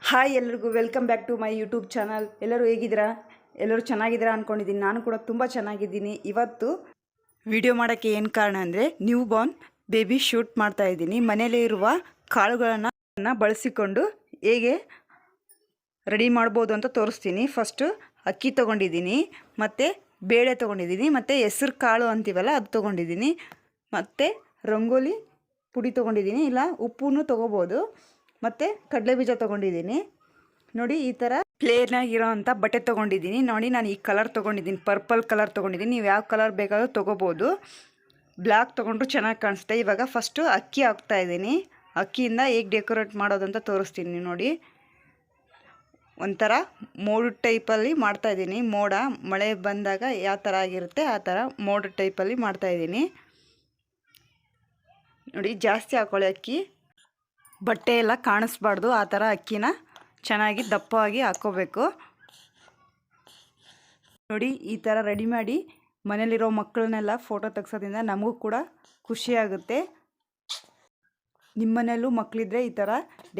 Hi ಎಲ್ಲರಿಗೂ welcome back to my YouTube channel. ಎಲ್ಲರೂ ಹೇಗಿದ್ದೀರಾ? ಎಲ್ಲರೂ ಚೆನ್ನಾಗಿದ್ದೀರಾ ಅಂದ್ಕೊಂಡಿದ್ದೀನಿ. ನಾನು ಕೂಡ ತುಂಬ ಚೆನ್ನಾಗಿದ್ದೀನಿ. ಇವತ್ತು ವಿಡಿಯೋ ಮಾಡೋಕ್ಕೆ ಏನು ಕಾರಣ ಅಂದರೆ ನ್ಯೂ ಬಾರ್ನ್ ಬೇಬಿ ಶೂಟ್ ಮಾಡ್ತಾಯಿದ್ದೀನಿ. ಮನೆಯಲ್ಲೇ ಇರುವ ಕಾಳುಗಳನ್ನು ಬಳಸಿಕೊಂಡು ಹೇಗೆ ರೆಡಿ ಮಾಡ್ಬೋದು ಅಂತ ತೋರಿಸ್ತೀನಿ. ಫಸ್ಟು ಅಕ್ಕಿ ತೊಗೊಂಡಿದ್ದೀನಿ, ಮತ್ತು ಬೇಳೆ ತೊಗೊಂಡಿದ್ದೀನಿ, ಮತ್ತು ಹೆಸರು ಕಾಳು ಅಂತೀವಲ್ಲ ಅದು ತೊಗೊಂಡಿದ್ದೀನಿ, ಮತ್ತು ರಂಗೋಲಿ ಪುಡಿ ತೊಗೊಂಡಿದ್ದೀನಿ, ಇಲ್ಲ ಉಪ್ಪು ತೊಗೋಬೋದು, ಮತ್ತು ಕಡಲೆ ಬೀಜ ತೊಗೊಂಡಿದ್ದೀನಿ. ನೋಡಿ ಈ ಥರ ಪ್ಲೇನಾಗಿರೋ ಅಂಥ ಬಟ್ಟೆ ತೊಗೊಂಡಿದ್ದೀನಿ. ನೋಡಿ ನಾನು ಈ ಕಲರ್ ತೊಗೊಂಡಿದ್ದೀನಿ, ಪರ್ಪಲ್ ಕಲರ್ ತೊಗೊಂಡಿದ್ದೀನಿ. ನೀವು ಯಾವ ಕಲರ್ ಬೇಕಾದರೂ ತೊಗೋಬೋದು. ಬ್ಲ್ಯಾಕ್ ತೊಗೊಂಡ್ರು ಚೆನ್ನಾಗಿ ಕಾಣಿಸುತ್ತೆ. ಇವಾಗ ಫಸ್ಟು ಅಕ್ಕಿ ಹಾಕ್ತಾಯಿದ್ದೀನಿ. ಅಕ್ಕಿಯಿಂದ ಹೇಗೆ ಡೆಕೋರೇಟ್ ಮಾಡೋದಂತ ತೋರಿಸ್ತೀನಿ. ನೋಡಿ ಒಂಥರ ಮೋಡ ಟೈಪಲ್ಲಿ ಮಾಡ್ತಾಯಿದ್ದೀನಿ. ಮೋಡ ಮಳೆ ಬಂದಾಗ ಯಾವ ಥರ ಆಗಿರುತ್ತೆ ಆ ಥರ ಮೋಡ ಟೈಪಲ್ಲಿ ಮಾಡ್ತಾಯಿದ್ದೀನಿ. ನೋಡಿ ಜಾಸ್ತಿ ಹಾಕೊಳ್ಳಿ ಅಕ್ಕಿ, ಬಟ್ಟೆ ಎಲ್ಲ ಕಾಣಿಸ್ಬಾರ್ದು. ಆ ಥರ ಅಕ್ಕಿನ ಚೆನ್ನಾಗಿ ದಪ್ಪವಾಗಿ ಹಾಕ್ಕೋಬೇಕು. ನೋಡಿ ಈ ಥರ ರೆಡಿ ಮಾಡಿ ಮನೇಲಿರೋ ಮಕ್ಕಳನ್ನೆಲ್ಲ ಫೋಟೋ ತೆಗ್ಸೋದ್ರಿಂದ ನಮಗೂ ಕೂಡ ಖುಷಿಯಾಗುತ್ತೆ. ನಿಮ್ಮ ಮನೆಯಲ್ಲೂ ಮಕ್ಕಳಿದ್ರೆ ಈ ಥರ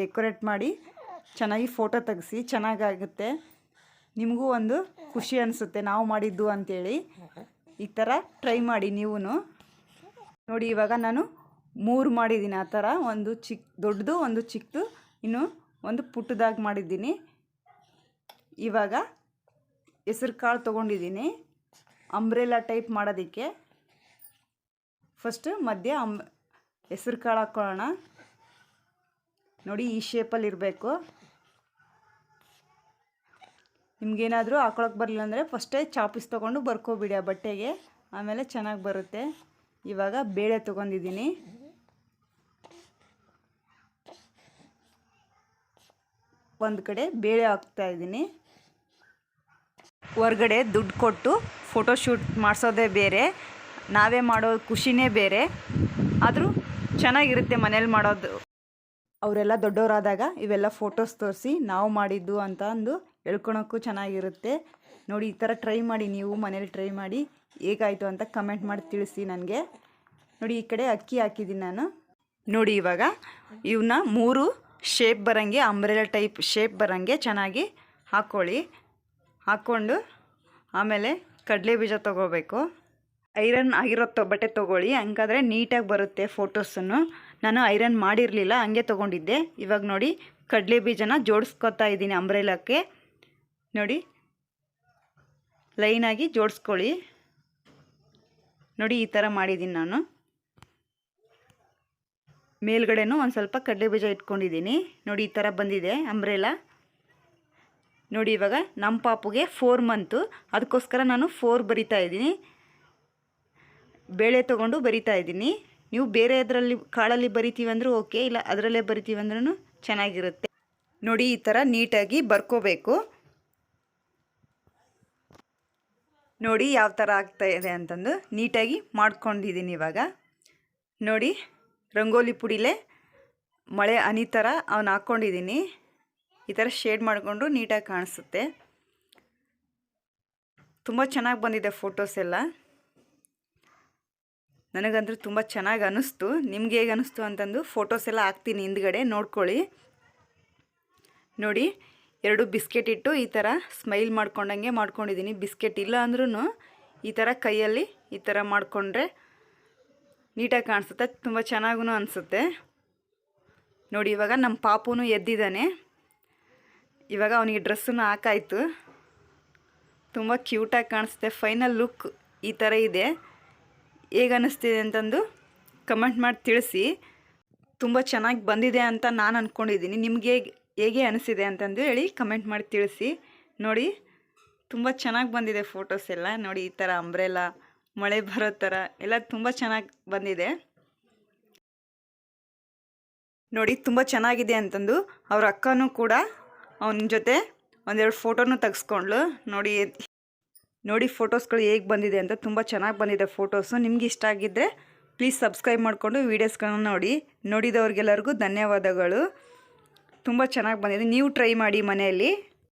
ಡೆಕೋರೇಟ್ ಮಾಡಿ ಚೆನ್ನಾಗಿ ಫೋಟೋ ತೆಗೆಸಿ, ಚೆನ್ನಾಗಾಗುತ್ತೆ. ನಿಮಗೂ ಒಂದು ಖುಷಿ ಅನಿಸುತ್ತೆ ನಾವು ಮಾಡಿದ್ದು ಅಂಥೇಳಿ. ಈ ಥರ ಟ್ರೈ ಮಾಡಿ ನೀವು. ನೋಡಿ ಇವಾಗ ನಾನು 3 ಮಾಡಿದ್ದೀನಿ. ಆ ಥರ ಒಂದು ದೊಡ್ಡದು, ಒಂದು ಚಿಕ್ಕದು, ಇನ್ನು ಒಂದು ಪುಟ್ಟದಾಗಿ ಮಾಡಿದ್ದೀನಿ. ಇವಾಗ ಹೆಸರು ಕಾಳು ತೊಗೊಂಡಿದ್ದೀನಿ ಅಂಬ್ರೆಲಾ ಟೈಪ್ ಮಾಡೋದಕ್ಕೆ. ಫಸ್ಟು ಮಧ್ಯ ಹೆಸರು ಕಾಳು ಹಾಕ್ಕೊಳ್ಳೋಣ. ನೋಡಿ ಈ ಶೇಪಲ್ಲಿ ಇರಬೇಕು. ನಿಮಗೇನಾದರೂ ಹಾಕೊಳಕ್ಕೆ ಬರಲಿಲ್ಲ ಅಂದರೆ ಫಸ್ಟೇ ಚಾಪಿಸ್ ತೊಗೊಂಡು ಬರ್ಕೋಬಿಡಿ ಆ ಬಟ್ಟೆಗೆ, ಆಮೇಲೆ ಚೆನ್ನಾಗಿ ಬರುತ್ತೆ. ಇವಾಗ ಬೇಳೆ ತೊಗೊಂಡಿದ್ದೀನಿ. ಒಂದು ಕಡೆ ಬೇಳೆ ಹಾಕ್ತಾಯಿದ್ದೀನಿ. ಹೊರ್ಗಡೆ ದುಡ್ಡು ಕೊಟ್ಟು ಫೋಟೋಶೂಟ್ ಮಾಡಿಸೋದೇ ಬೇರೆ, ನಾವೇ ಮಾಡೋ ಖುಷಿನೇ ಬೇರೆ. ಆದರೂ ಚೆನ್ನಾಗಿರುತ್ತೆ ಮನೇಲಿ ಮಾಡೋದು. ಅವರೆಲ್ಲ ದೊಡ್ಡವರಾದಾಗ ಇವೆಲ್ಲ ಫೋಟೋಸ್ ತೋರಿಸಿ ನಾವು ಮಾಡಿದ್ದು ಅಂತ ಅಂದು ಹೇಳ್ಕೊಳಕ್ಕೂ ಚೆನ್ನಾಗಿರುತ್ತೆ. ನೋಡಿ ಈ ಥರ ಟ್ರೈ ಮಾಡಿ, ನೀವು ಮನೇಲಿ ಟ್ರೈ ಮಾಡಿ ಹೇಗಾಯಿತು ಅಂತ ಕಮೆಂಟ್ ಮಾಡಿ ತಿಳಿಸಿ ನನಗೆ. ನೋಡಿ ಈ ಕಡೆ ಅಕ್ಕಿ ಹಾಕಿದ್ದೀನಿ ನಾನು. ನೋಡಿ ಇವಾಗ ಇವನ್ನ 3 ಶೇಪ್ ಬರೋಂಗೆ, ಅಂಬ್ರೆಲಾ ಟೈಪ್ ಶೇಪ್ ಬರೋಂಗೆ ಚೆನ್ನಾಗಿ ಹಾಕ್ಕೊಳ್ಳಿ. ಹಾಕ್ಕೊಂಡು ಆಮೇಲೆ ಕಡಲೆ ಬೀಜ ತೊಗೋಬೇಕು. ಐರನ್ ಆಗಿರೋ ಬಟ್ಟೆ ತೊಗೊಳ್ಳಿ, ಹಂಗಾದ್ರೆ ನೀಟಾಗಿ ಬರುತ್ತೆ ಫೋಟೋಸನ್ನು. ನಾನು ಐರನ್ ಮಾಡಿರಲಿಲ್ಲ, ಹಂಗೆ ತೊಗೊಂಡಿದ್ದೆ. ಇವಾಗ ನೋಡಿ ಕಡಲೆ ಬೀಜನ ಜೋಡಿಸ್ಕೊತಾ ಇದ್ದೀನಿ ಅಂಬ್ರೆಲಾಕ್ಕೆ. ನೋಡಿ ಲೈನಾಗಿ ಜೋಡಿಸ್ಕೊಳ್ಳಿ. ನೋಡಿ ಈ ಥರ ಮಾಡಿದ್ದೀನಿ ನಾನು. ಮೇಲ್ಗಡೆನೂ ಒಂದು ಸ್ವಲ್ಪ ಕಡಲೆ ಬೀಜ ಇಟ್ಕೊಂಡಿದ್ದೀನಿ. ನೋಡಿ ಈ ಥರ ಬಂದಿದೆ ಅಂಬ್ರೆಲಾ. ನೋಡಿ ಇವಾಗ ನಮ್ಮ ಪಾಪುಗೆ 4 ಮಂತು, ಅದಕ್ಕೋಸ್ಕರ ನಾನು 4 ಬರಿತಾ ಇದ್ದೀನಿ. ಬೇಳೆ ತೊಗೊಂಡು ಬರಿತಾ ಇದ್ದೀನಿ. ನೀವು ಬೇರೆ ಅದರಲ್ಲಿ ಕಾಳಲ್ಲಿ ಬರಿತೀವಿ ಅಂದರೂ ಓಕೆ, ಇಲ್ಲ ಅದರಲ್ಲೇ ಬರಿತೀವಿ ಅಂದ್ರೂ ಚೆನ್ನಾಗಿರುತ್ತೆ. ನೋಡಿ ಈ ಥರ ನೀಟಾಗಿ ಬರ್ಕೋಬೇಕು. ನೋಡಿ ಯಾವ ಥರ ಆಗ್ತಾಯಿದೆ ಅಂತಂದು ನೀಟಾಗಿ ಮಾಡ್ಕೊಂಡಿದ್ದೀನಿ. ಇವಾಗ ನೋಡಿ ರಂಗೋಲಿ ಪುಡಿಲೇ ಮಳೆ ಹನಿ ಥರ ಅವನ್ನ ಹಾಕ್ಕೊಂಡಿದ್ದೀನಿ. ಈ ಥರ ಶೇಡ್ ಮಾಡಿಕೊಂಡು ನೀಟಾಗಿ ಕಾಣಿಸುತ್ತೆ. ತುಂಬ ಚೆನ್ನಾಗಿ ಬಂದಿದೆ ಫೋಟೋಸ್ ಎಲ್ಲ. ನನಗಂತೂ ತುಂಬ ಚೆನ್ನಾಗಿ ಅನ್ನಿಸ್ತು. ನಿಮ್ಗೆ ಹೇಗೆ ಅನ್ನಿಸ್ತು ಅಂತಂದು ಫೋಟೋಸ್ ಎಲ್ಲ ಹಾಕ್ತೀನಿ ಹಿಂದ್ಗಡೆ, ನೋಡ್ಕೊಳ್ಳಿ. ನೋಡಿ 2 ಬಿಸ್ಕೆಟ್ ಇಟ್ಟು ಈ ಥರ ಸ್ಮೈಲ್ ಮಾಡ್ಕೊಂಡಂಗೆ ಮಾಡ್ಕೊಂಡಿದ್ದೀನಿ. ಬಿಸ್ಕೆಟ್ ಇಲ್ಲ ಅಂದ್ರೂ ಈ ಥರ ಕೈಯಲ್ಲಿ ಈ ಥರ ಮಾಡಿಕೊಂಡ್ರೆ ನೀಟಾಗಿ ಕಾಣಿಸುತ್ತೆ, ತುಂಬ ಚೆನ್ನಾಗೂ ಅನಿಸುತ್ತೆ. ನೋಡಿ ಇವಾಗ ನಮ್ಮ ಪಾಪುನು ಎದ್ದಿದ್ದಾನೆ. ಇವಾಗ ಅವನಿಗೆ ಡ್ರೆಸ್ಸನ್ನು ಹಾಕಾಯಿತು. ತುಂಬ ಕ್ಯೂಟಾಗಿ ಕಾಣಿಸುತ್ತೆ. ಫೈನಲ್ ಲುಕ್ ಈ ಥರ ಇದೆ. ಹೇಗೆ ಅನ್ನಿಸ್ತಿದೆ ಅಂತಂದು ಕಮೆಂಟ್ ಮಾಡಿ ತಿಳಿಸಿ. ತುಂಬ ಚೆನ್ನಾಗಿ ಬಂದಿದೆ ಅಂತ ನಾನು ಅಂದ್ಕೊಂಡಿದ್ದೀನಿ. ನಿಮಗೆ ಹೇಗೆ ಅನಿಸಿದೆ ಅಂತಂದು ಹೇಳಿ ಕಮೆಂಟ್ ಮಾಡಿ ತಿಳಿಸಿ. ನೋಡಿ ತುಂಬ ಚೆನ್ನಾಗಿ ಬಂದಿದೆ ಫೋಟೋಸ್ ಎಲ್ಲ. ನೋಡಿ ಈ ಥರ ಅಂಬ್ರೆಲಾ ಮಳೆ ಬರೋ ಥರ ಎಲ್ಲ ತುಂಬ ಚೆನ್ನಾಗಿ ಬಂದಿದೆ. ನೋಡಿ ತುಂಬ ಚೆನ್ನಾಗಿದೆ ಅಂತಂದು ಅವ್ರ ಅಕ್ಕನೂ ಕೂಡ ಅವನ ಜೊತೆ ಒಂದೆರಡು ಫೋಟೋನು ತೆಗೆಸ್ಕೊಂಡ್ಳು. ನೋಡಿ ಫೋಟೋಸ್ಗಳು ಹೇಗೆ ಬಂದಿದೆ ಅಂತ. ತುಂಬ ಚೆನ್ನಾಗಿ ಬಂದಿದೆ ಫೋಟೋಸು. ನಿಮ್ಗೆ ಇಷ್ಟ ಆಗಿದ್ದರೆ ಪ್ಲೀಸ್ ಸಬ್ಸ್ಕ್ರೈಬ್ ಮಾಡಿಕೊಂಡು ವೀಡಿಯೋಸ್ಗಳನ್ನ ನೋಡಿ. ನೋಡಿದವ್ರಿಗೆಲ್ಲರಿಗೂ ಧನ್ಯವಾದಗಳು. ತುಂಬ ಚೆನ್ನಾಗಿ ಬಂದಿದೆ. ನೀವು ಟ್ರೈ ಮಾಡಿ ಮನೆಯಲ್ಲಿ.